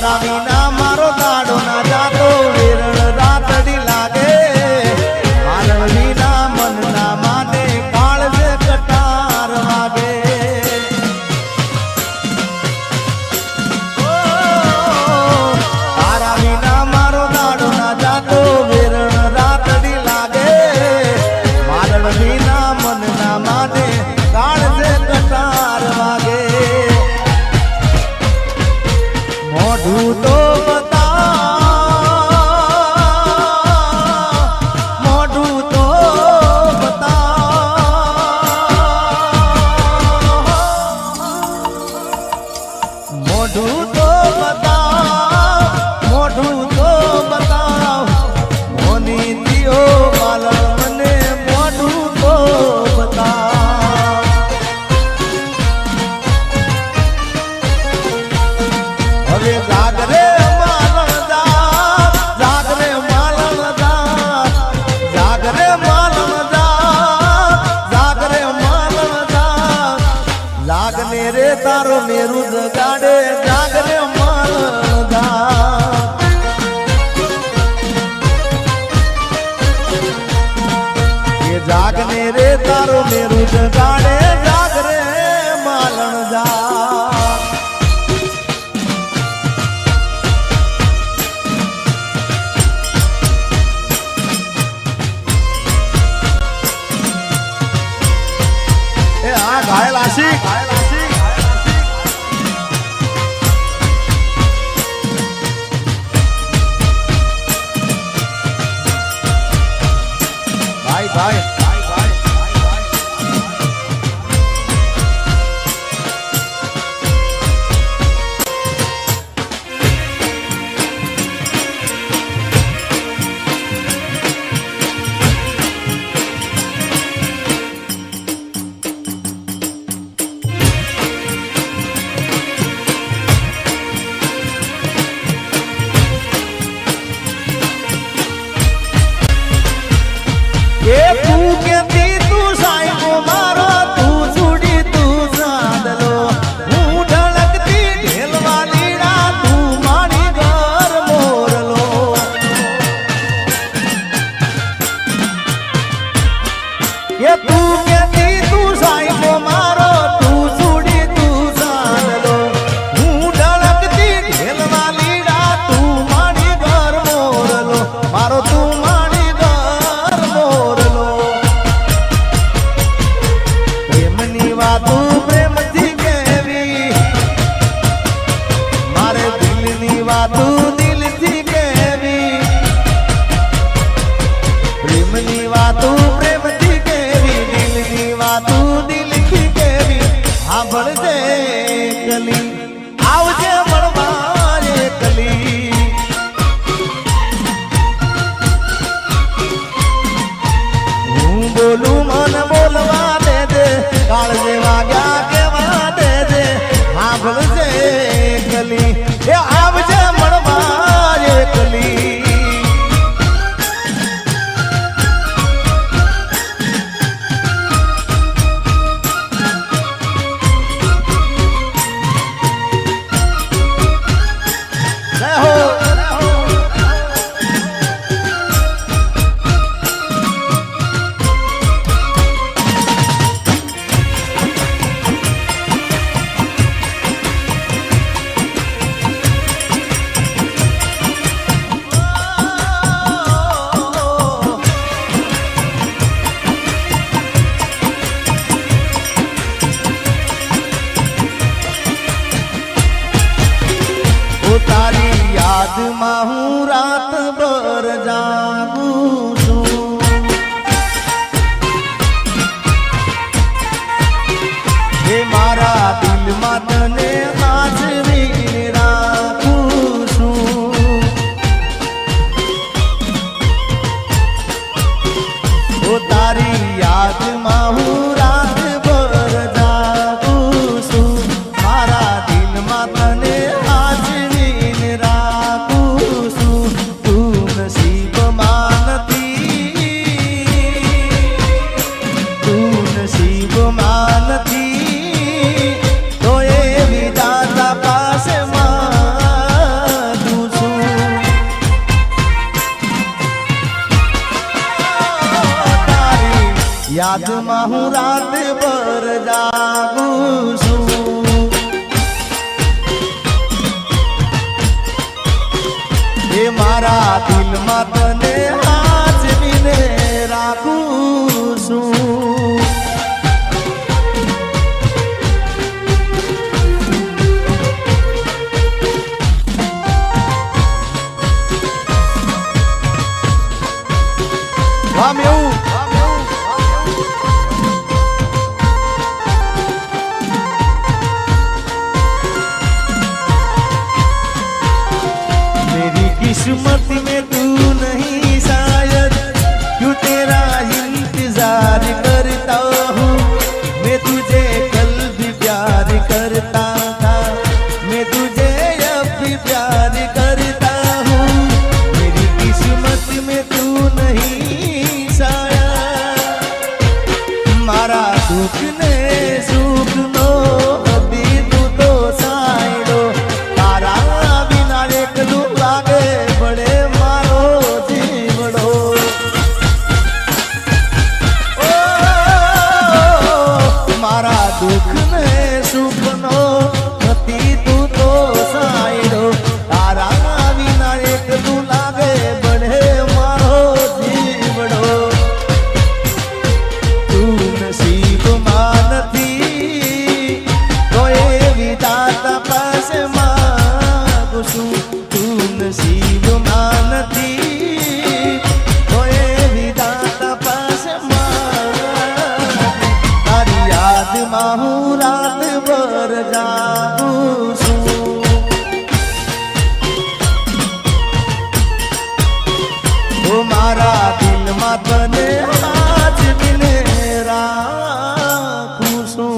તારા વિના મારો દાડો ના જાતો વેરણ રાતડી લાગે મારા વિના મન ના માને કાળજે કટાર વાગે તારા વિના મારો દાડો ના જાતો વેરણ રાતડી લાગે મારા વિના મન ના માને કાળજે કટાર વાગે મોઢું તો મોઢું તો બતાવ મોની દિયો માલણ મને મોઢું તો બતાવ હવે જાગરે માલણ જાગરે માલણ જાગરે માલણ જાગરે માલણ જાગને રે તારો મેરુ જગાડે જાગરે માલણ જાગને રે તારો મેરુ જગાડે જાગરે માલણ ઘાયલ આશિક ભાઈ ભાઈ બોલું મન બોલવા દે દે કાળજે વાગ્યા કેવા દે દે સાંભળજે કલી એ આવજે મળવા એકલી તારી યાદમાં હું રાત ભર જાગું છું હે મારા દિલમાં તને હાજરી રાખું છું ઓ તારી યાદમાં હું રાત ભર જાગું છું મારા દિલમાં તને હાજરી રાખું છું યાદમાં હું રાત ભર જાગું છું એ મારા દિલમાં તને હાજરીને રાખું છું किस्मत में तू नहीं शायद क्यों तेरा इंतजार करता हूँ मैं तुझे कल भी प्यार करता था मैं तुझे अब भी प्यार करता हूँ मेरी किस्मत में तू नहीं शायद मारा दुख ने सुख नो अभी तू तो साइडो तारा बिना एकलू लागे बड़े मारो जीवड़ो ओ मारा दुख ने सुख नो अति तू तो साइडो तारा बिना एकलू लागे बड़े मारो जीवड़ो तू नसीब मानती तो ये विधाता पास मांगू छू तू नसीब मानती तो ये विधाता पास मांगू तारी याद में हूँ रात भर जागूं छू ओ मारा दिल में तने आज बिने રાખું છું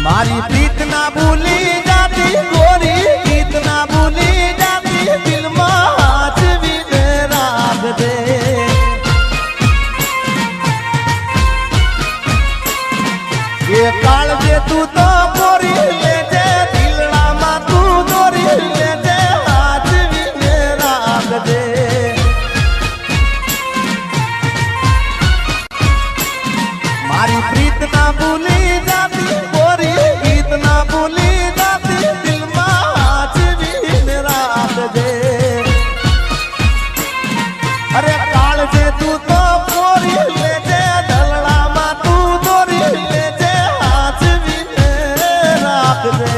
મારી પ્રીત ના ભૂલી જાતી ગોરી ગીત ના ભૂલી જાતી દિલ માં હાચવીને રાખ દે એ કાળજે તું તો પોરી લેજે દિલડામાં તું દોરી લેજે હાચવીને રાખ દે મારી પ્રીત ના ભૂલી જાતી ગોરી ગીત ના ભૂલી જાતી દિલ માં હાચવીને રાખ દે અરે કાળજે તું તો પોરી લેજે દલડામાં તું દોરી લેજે હાચવીને રાખ દે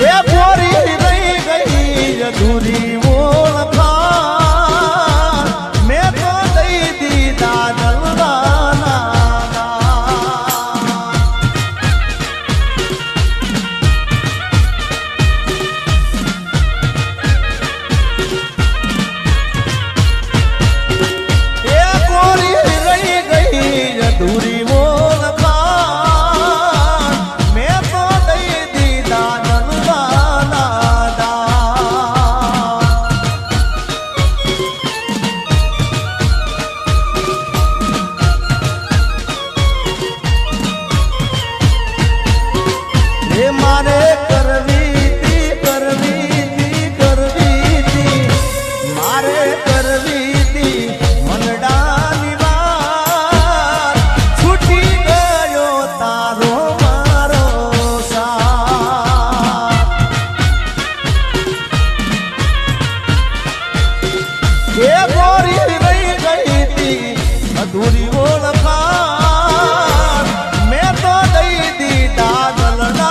ये गोरी रही गई अधूरी ओळखाण मैं तो दई दी दादलवाना ये गोरी रही गई अधूरी ओळखाण मैं तो दई दी दादलवाना मारे करवी थी मारे करवी थी मनडानी बात छूटी गयो तारो मारो साथ ये गोरी रही गई थी अधूरी ओळखाण मैं तो दई दी दादलना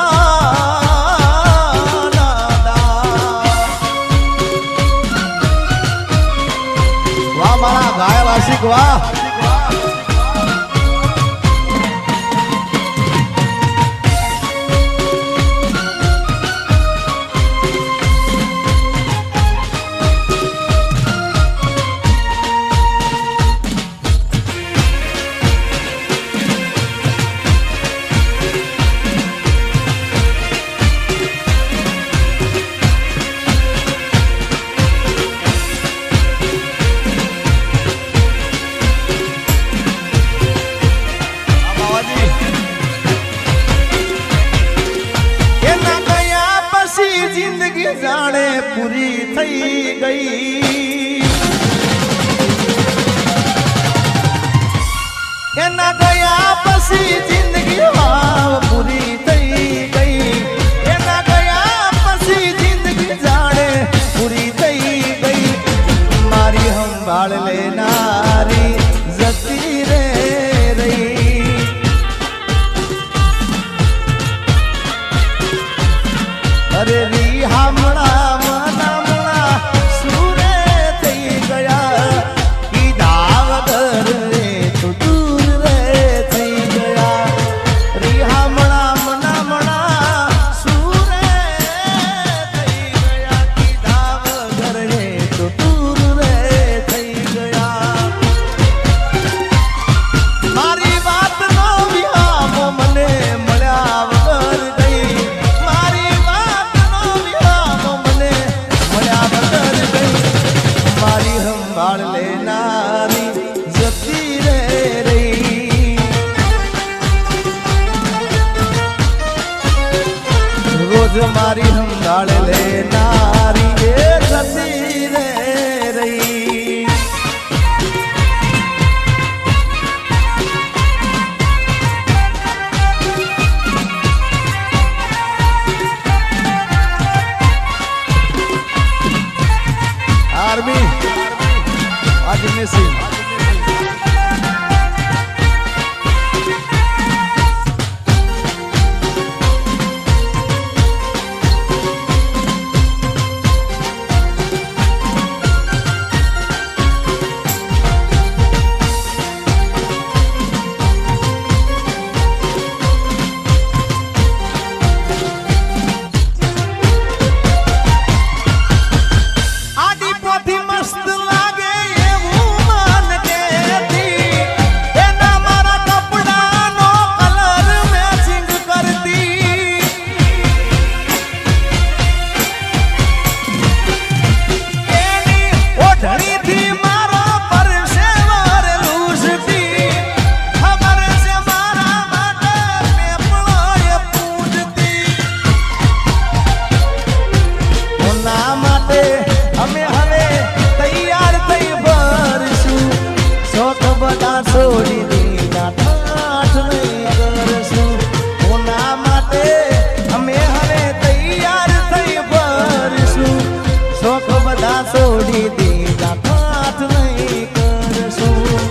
ઘાયલ આશિક વાહ. જિંદગી જાણે પૂરી થઈ ગઈ. એના ગયા પછી જિંદગી પૂરી થઈ ગઈ. એના ગયા પછી જિંદગી જાણે પૂરી થઈ ગઈ. મારી સંભાળ લેનારી જતી રે રહી. અરે રી હામણા મનામણા સુરે થઈ ગયા. કીધા વગર રે તો દૂર રે થઈ ગયા. રી હામણા મનામણા સુરે થઈ ગયા. કીધા વગર રે તો દૂર રે થઈ ગયા. મારી વાત નો વિહામો મને મળ્યા વગર ગઈ. મારી સંભાળ લેનારી જતી રે રહી. રોજ મારી સંભાળ લેનારી એ જતી રે રહી. આર્મી આજની સિંહ છોડી દીધા ઠાઠ નહીં કરશું. કોના માટે અમે હવે તૈયાર થઈ ભરશું. શોખ બધા છોડી દીધા ઠાઠ નહીં કરશું.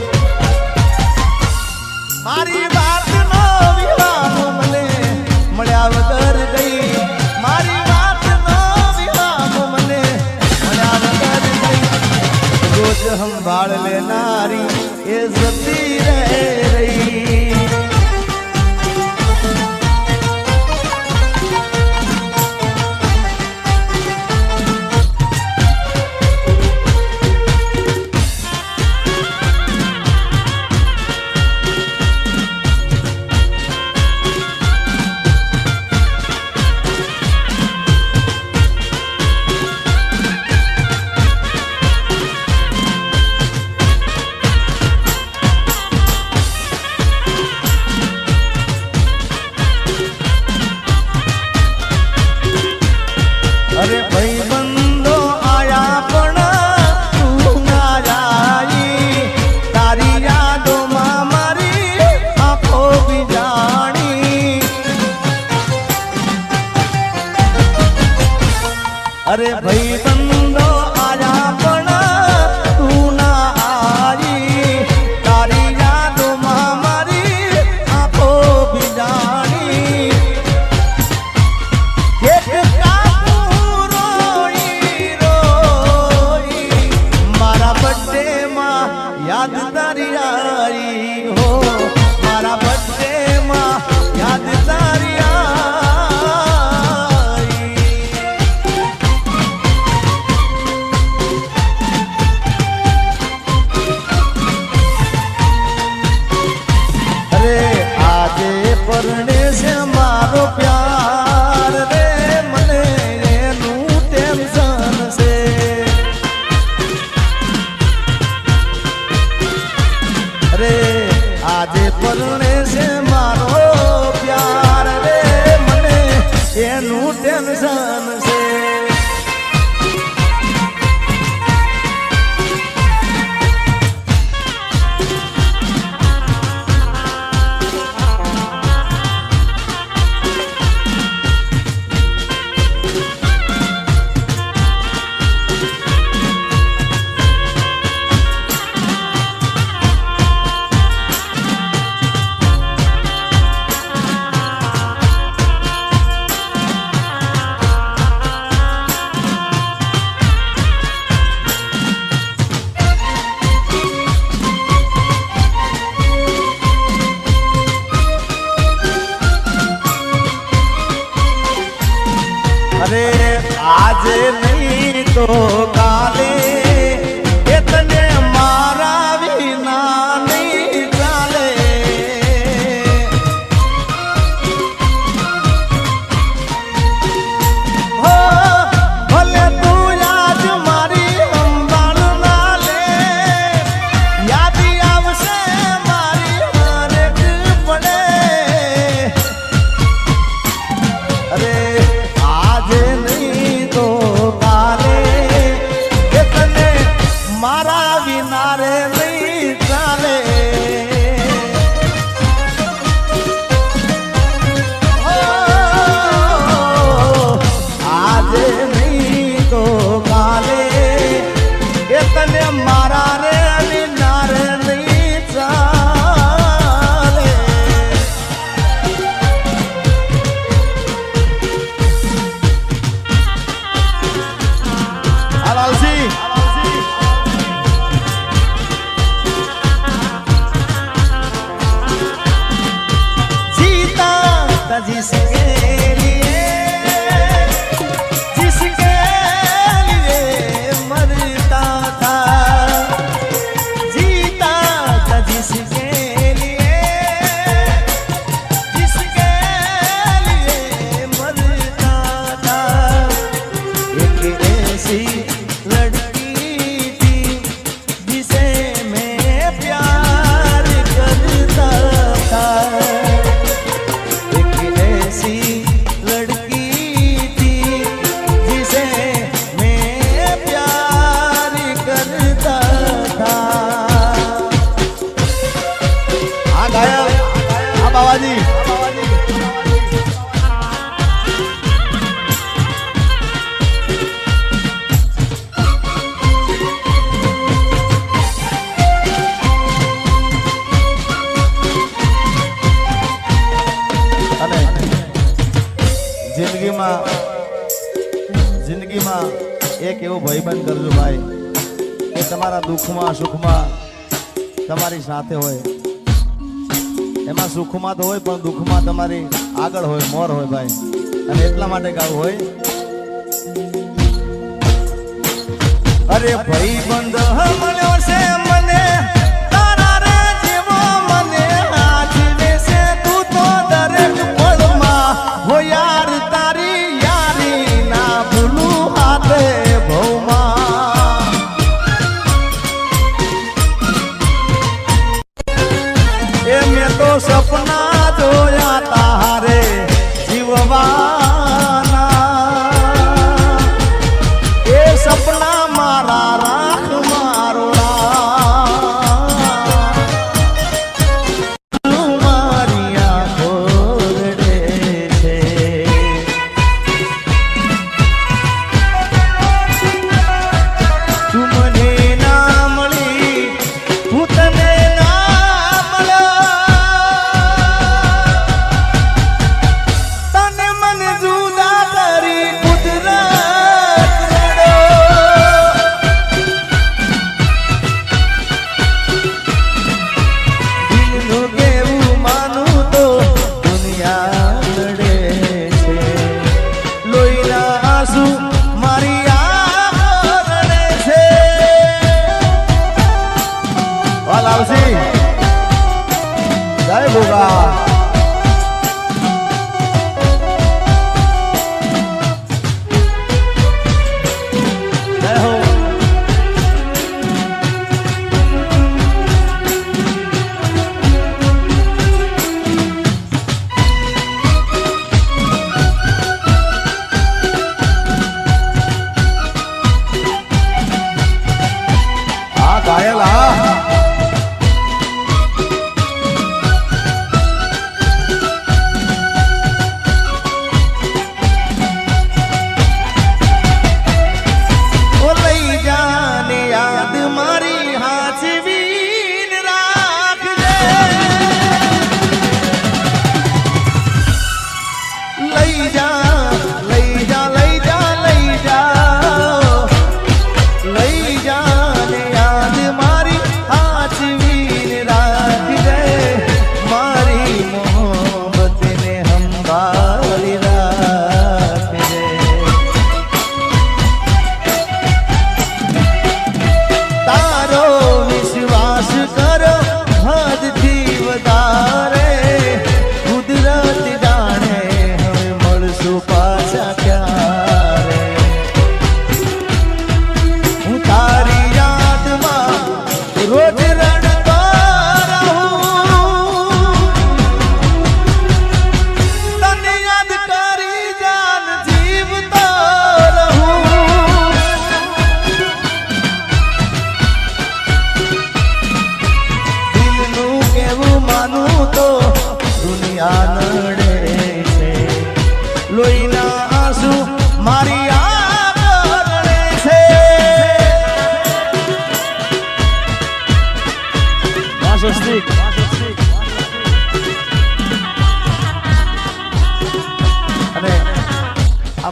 મારી વાત નો વિવાહ મને મળ્યા વગર ગઈ. મારી વાત નો વિવાહ મને મળ્યા વગર ગઈ. રોજ સંભાળ લેનારી એ જતી રે રહી. याद तारी आई हो मारा बर्थडे मां याद तारी आई। अरे आजे परणे से मारो प्यार रे मने एनु टेंशन से। अरे आजे परणे से मारो प्यार रे मने एनु टेंशन से। अरे आज नहीं तो काले इतने मारा बिना नहीं चाले। हो भले तू आज मारी अंबान नाले याद आवसे मारी हरेक पड़े। अरे आज नहीं तो काले इतने मारा विनारे नहीं चाले। हो आज नहीं तो काले इतने मारा रे विनारे नहीं चाले। Alalsi जीता था जिसके लिए मरता था। जीता था जिसके लिए मरता था। एक ऐसी लड़की थी जिसे मैं प्यार करता था। एक ऐसी लड़की थी जिसे मैं प्यार करता था। हाँ गायक हाँ बाबा जी। જિંદગીમાં એક એવો ભાઈબંધ કરજો ભાઈ કે તમારા દુઃખમાં સુખમાં તમારી સાથે હોય। એમાં સુખમાં તો હોય પણ દુઃખમાં તમારી આગળ હોય મોર હોય ભાઈ। અને એટલા માટે ગાવું હોય અરે ભાઈબંધ મળ્યો છે મને તારા રે જેવો મને આજીવે છે તું તો દરેક પળમાં હો યાર તારી યારી ના ભૂલું હાથે ભવમાં। એ મેં તો સપના જોયા તારે જીવવાના। એ સપના મારા રાખ મારો ઘાયલ હા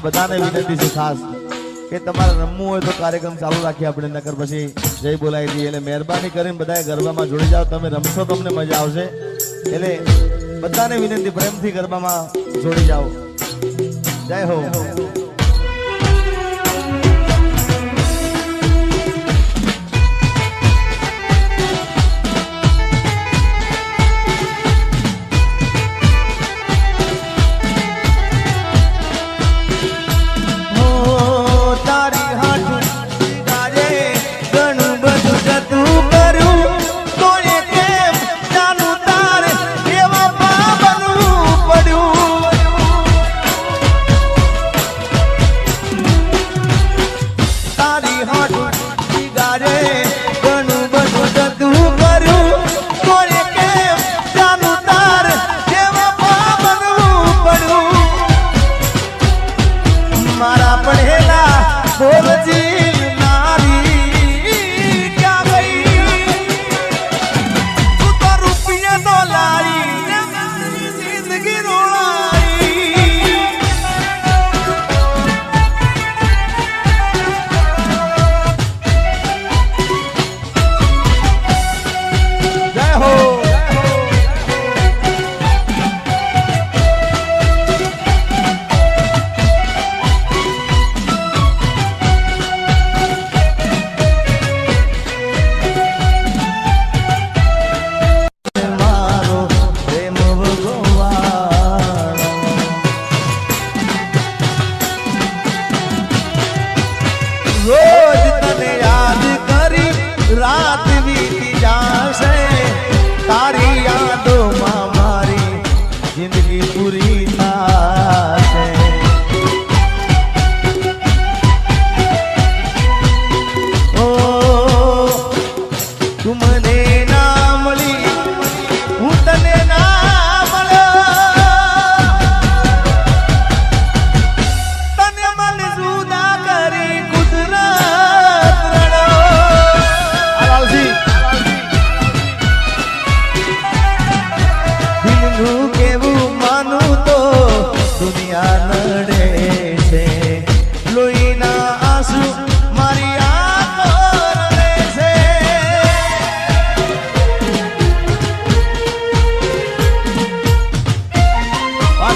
બધાને વિનંતી છે ખાસ કે તમારે રમવું હોય તો કાર્યક્રમ ચાલુ રાખીએ આપણે નકર પછી જય બોલાવી દઈએ એટલે મહેરબાની કરીને બધાએ ગરબામાં જોડી જાઓ તમે રમશો તમને મજા આવશે એટલે બધાને વિનંતી પ્રેમથી ગરબામાં જોડી જાઓ જય હો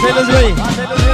શૈલેષભાઈ